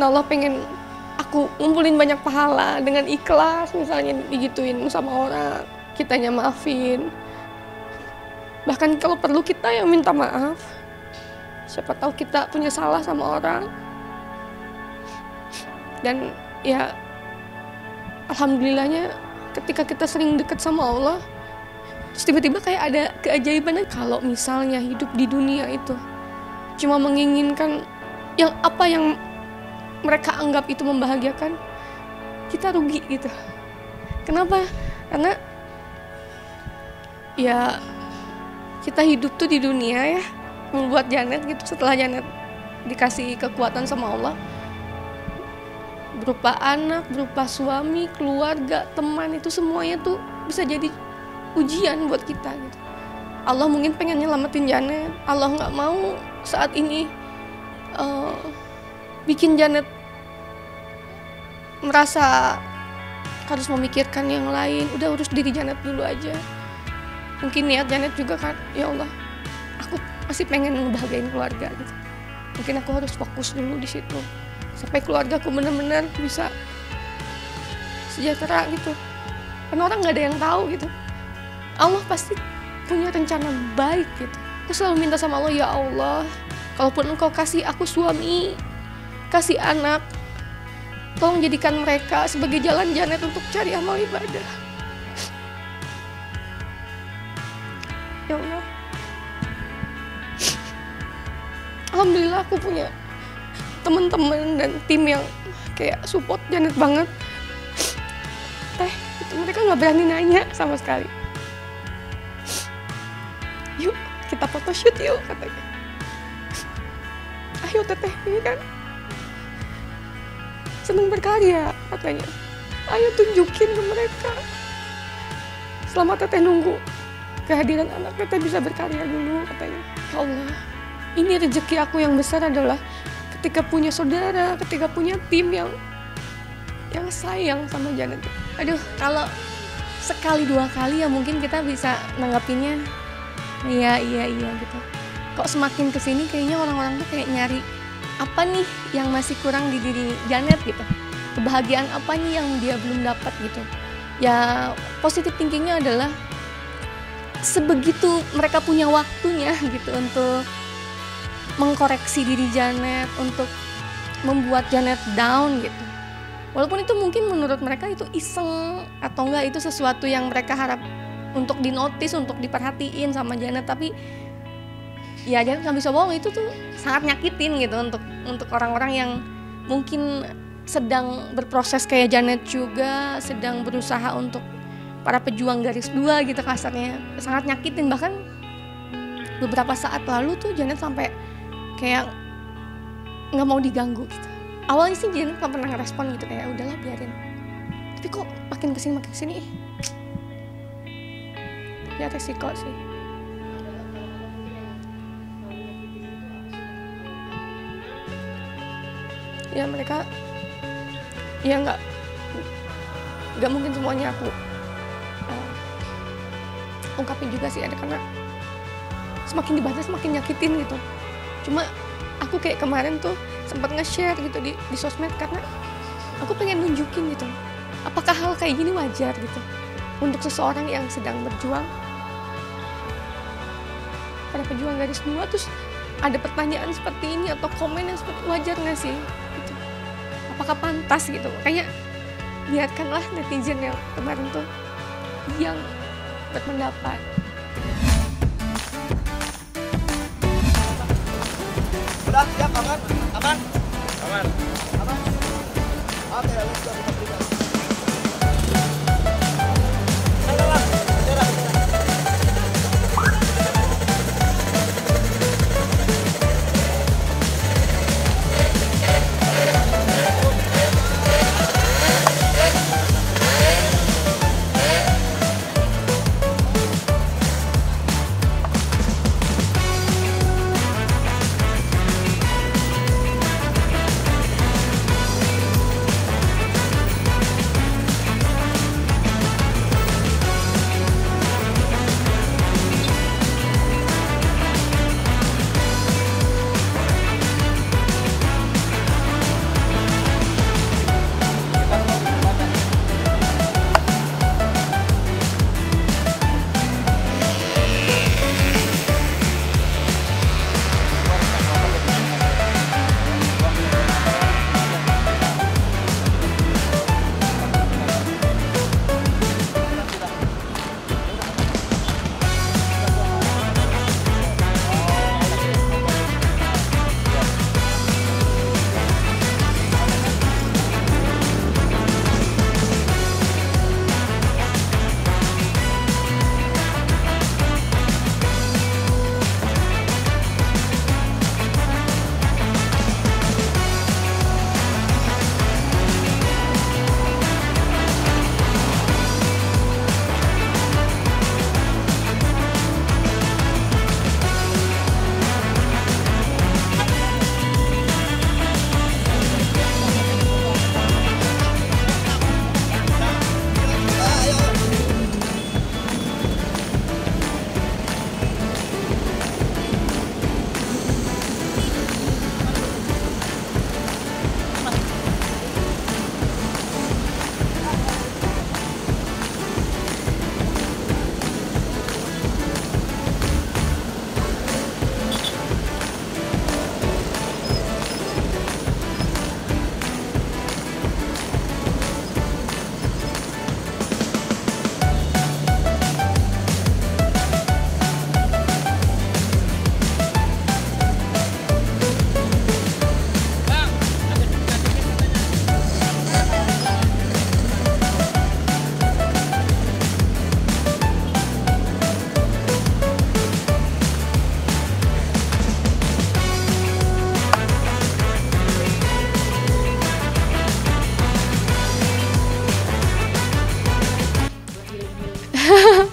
Allah pengen aku ngumpulin banyak pahala dengan ikhlas, misalnya digituin sama orang, kitanya maafin. Bahkan kalau perlu kita yang minta maaf. Siapa tahu kita punya salah sama orang. Dan ya alhamdulillahnya ketika kita sering dekat sama Allah, terus tiba-tiba kayak ada keajaiban. Kalau misalnya hidup di dunia itu cuma menginginkan yang apa yang mereka anggap itu membahagiakan, kita rugi gitu. Kenapa? Karena ya kita hidup tuh di dunia ya, membuat Janet gitu. Setelah Janet dikasih kekuatan sama Allah, berupa anak, berupa suami, keluarga, teman, itu semuanya tuh bisa jadi ujian buat kita gitu. Allah mungkin pengen nyelamatin Janet, Allah nggak mau saat ini bikin Janet merasa harus memikirkan yang lain. Udah urus diri Janet dulu aja. Mungkin niat Janet juga kan, ya Allah, aku masih pengen ngebahagiain keluarga gitu. Mungkin aku harus fokus dulu di situ sampai keluargaku benar-benar bisa sejahtera gitu. Karena orang nggak ada yang tahu gitu. Allah pasti punya rencana baik gitu. Aku selalu minta sama Allah, ya Allah, kalaupun Engkau kasih aku suami, kasih anak, tolong jadikan mereka sebagai jalan Janet untuk cari amal ibadah. Ya Allah, alhamdulillah aku punya teman-teman dan tim yang kayak support Janet banget. Teh, itu mereka nggak berani nanya sama sekali. Yuk, kita photoshoot yuk, katanya. Ayo teteh, ini kan seneng berkarya, katanya. Ayo tunjukin ke mereka. Selama teteh nunggu kehadiran anak, teteh bisa berkarya dulu, katanya. Ya Allah, ini rezeki aku yang besar adalah ketika punya saudara, ketika punya tim yang sayang sama Janet. Aduh, kalau sekali dua kali ya mungkin kita bisa nanggapinnya iya gitu. Kok semakin kesini kayaknya orang-orang tuh kayak nyari apa nih yang masih kurang di diri Janet gitu. Kebahagiaan apa nih yang dia belum dapat gitu. Ya positive thinkingnya adalah sebegitu mereka punya waktunya gitu untuk mengkoreksi diri Janet, untuk membuat Janet down gitu. Walaupun itu mungkin menurut mereka itu iseng atau enggak itu sesuatu yang mereka harap untuk dinotis, untuk diperhatiin sama Janet, tapi ya Janet nggak bisa bohong, itu tuh sangat nyakitin gitu untuk orang-orang yang mungkin sedang berproses kayak Janet juga, sedang berusaha untuk para pejuang garis dua gitu kasarnya, sangat nyakitin. Bahkan beberapa saat lalu tuh Janet sampai kayak nggak mau diganggu gitu. Awalnya sih Janet nggak pernah ngerespon gitu, kayak udahlah biarin. Tapi kok makin kesini ya resiko sih. Ya mereka ya nggak mungkin semuanya aku ungkapin juga sih, ada karena semakin dibahas semakin nyakitin gitu. Cuma aku kayak kemarin tuh sempat nge-share gitu di sosmed karena aku pengen nunjukin gitu apakah hal kayak gini wajar gitu untuk seseorang yang sedang berjuang, para pejuang garis dua. Terus ada pertanyaan seperti ini atau komen yang seperti wajar nggak sih gitu. Apakah pantas gitu. Kayak biarkanlah netizen yang kemarin tuh yang berpendapat. Udah siap, aman? Aman? Aman. Aman? Oke, let's go, kita berikan.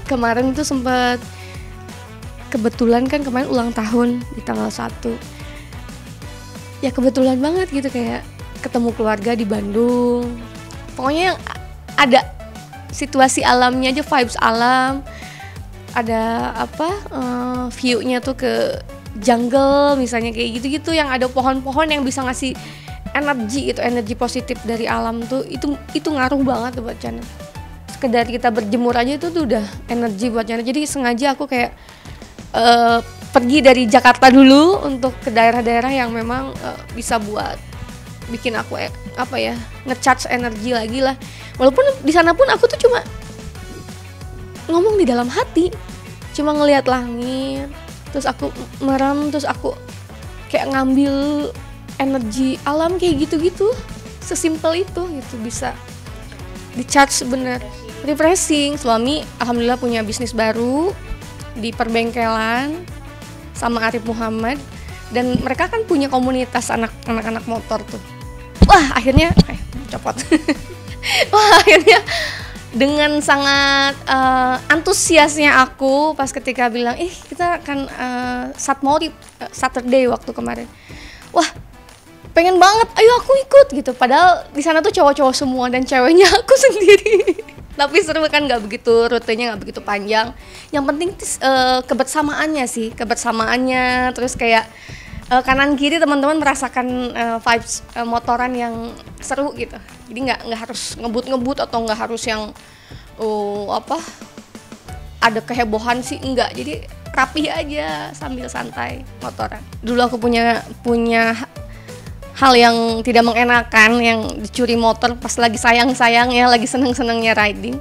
kemarin tuh sempat kebetulan kan kemarin ulang tahun di tanggal 1. Ya kebetulan banget gitu, kayak ketemu keluarga di Bandung. Pokoknya yang ada situasi alamnya aja, vibes alam. Ada view-nya tuh ke jungle misalnya, kayak gitu-gitu, yang ada pohon-pohon yang bisa ngasih energi gitu, energi positif dari alam tuh, itu ngaruh banget buat Janet. Sekedar kita berjemur aja itu tuh udah energi buat Janet. Jadi sengaja aku kayak pergi dari Jakarta dulu untuk ke daerah-daerah yang memang bisa buat bikin aku nge-charge energi lagi lah. Walaupun di sana pun aku tuh cuma ngomong di dalam hati, cuma ngelihat langit, terus aku merem, terus aku kayak ngambil energi alam kayak gitu-gitu. Sesimpel itu gitu, bisa di-charge bener, refreshing. Suami alhamdulillah punya bisnis baru di perbengkelan sama Arif Muhammad, dan mereka kan punya komunitas anak-anak motor tuh. Wah akhirnya akhirnya dengan sangat antusiasnya aku pas ketika bilang kita akan Satmorib Saturday waktu kemarin. Wah pengen banget, ayo aku ikut gitu. Padahal di sana tuh cowok-cowok semua dan ceweknya aku sendiri. Tapi seru kan, nggak begitu, rutenya nggak begitu panjang. Yang penting kebersamaannya, terus kayak kanan kiri teman-teman merasakan vibes motoran yang seru gitu. Jadi nggak harus ngebut atau nggak harus yang ada kehebohan sih, enggak. Jadi rapi aja sambil santai motoran. Dulu aku punya hal yang tidak mengenakan, yang dicuri motor pas lagi sayang-sayangnya, lagi seneng-senengnya riding.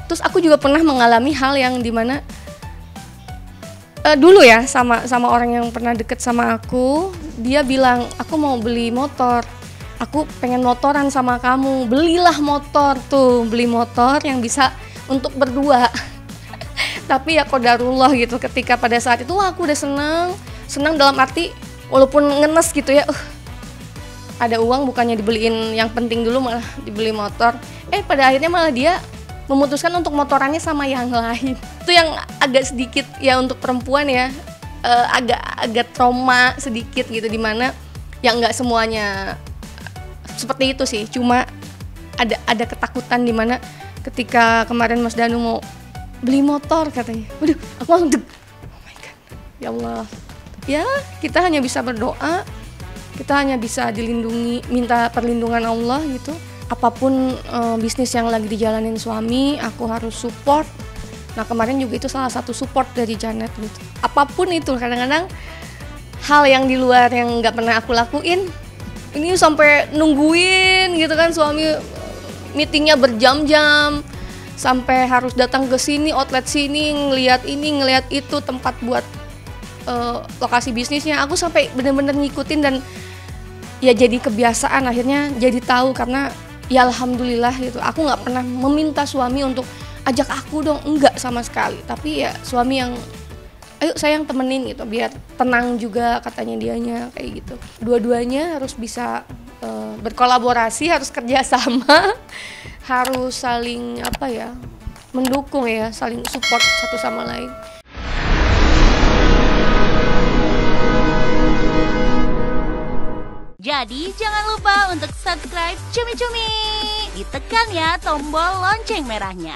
Terus aku juga pernah mengalami hal yang dimana dulu ya sama orang yang pernah deket sama aku, dia bilang aku mau beli motor, aku pengen motoran sama kamu, belilah motor tuh, beli motor yang bisa untuk berdua. Tapi ya qadarullah gitu, ketika pada saat itu aku udah senang dalam arti walaupun ngenes gitu ya, ada uang bukannya dibeliin yang penting dulu, malah dibeli motor. Pada akhirnya malah dia memutuskan untuk motorannya sama yang lain. Itu yang agak sedikit ya untuk perempuan ya, agak trauma sedikit gitu, dimana yang nggak semuanya seperti itu sih. Cuma ada ketakutan dimana ketika kemarin Mas Danu mau beli motor katanya, waduh aku langsung oh my god, ya Allah. Ya kita hanya bisa berdoa, kita hanya bisa dilindungi, minta perlindungan Allah gitu. Apapun bisnis yang lagi dijalanin suami, aku harus support. Nah kemarin juga itu salah satu support dari Janet gitu. Apapun itu, kadang-kadang hal yang di luar yang nggak pernah aku lakuin, ini sampai nungguin gitu kan, suami meetingnya berjam-jam, sampai harus datang ke sini, outlet sini, ngelihat ini, ngelihat itu, tempat buat lokasi bisnisnya. Aku sampai bener-bener ngikutin, dan ya jadi kebiasaan, akhirnya jadi tahu. Karena ya alhamdulillah gitu, aku nggak pernah meminta suami untuk ajak aku dong, enggak sama sekali. Tapi ya suami yang ayo sayang temenin gitu, biar tenang juga katanya dianya, kayak gitu. Dua-duanya harus bisa berkolaborasi, harus kerjasama, harus saling mendukung ya, saling support satu sama lain. Jadi jangan lupa untuk subscribe Cumi Cumi. Ditekan ya tombol lonceng merahnya.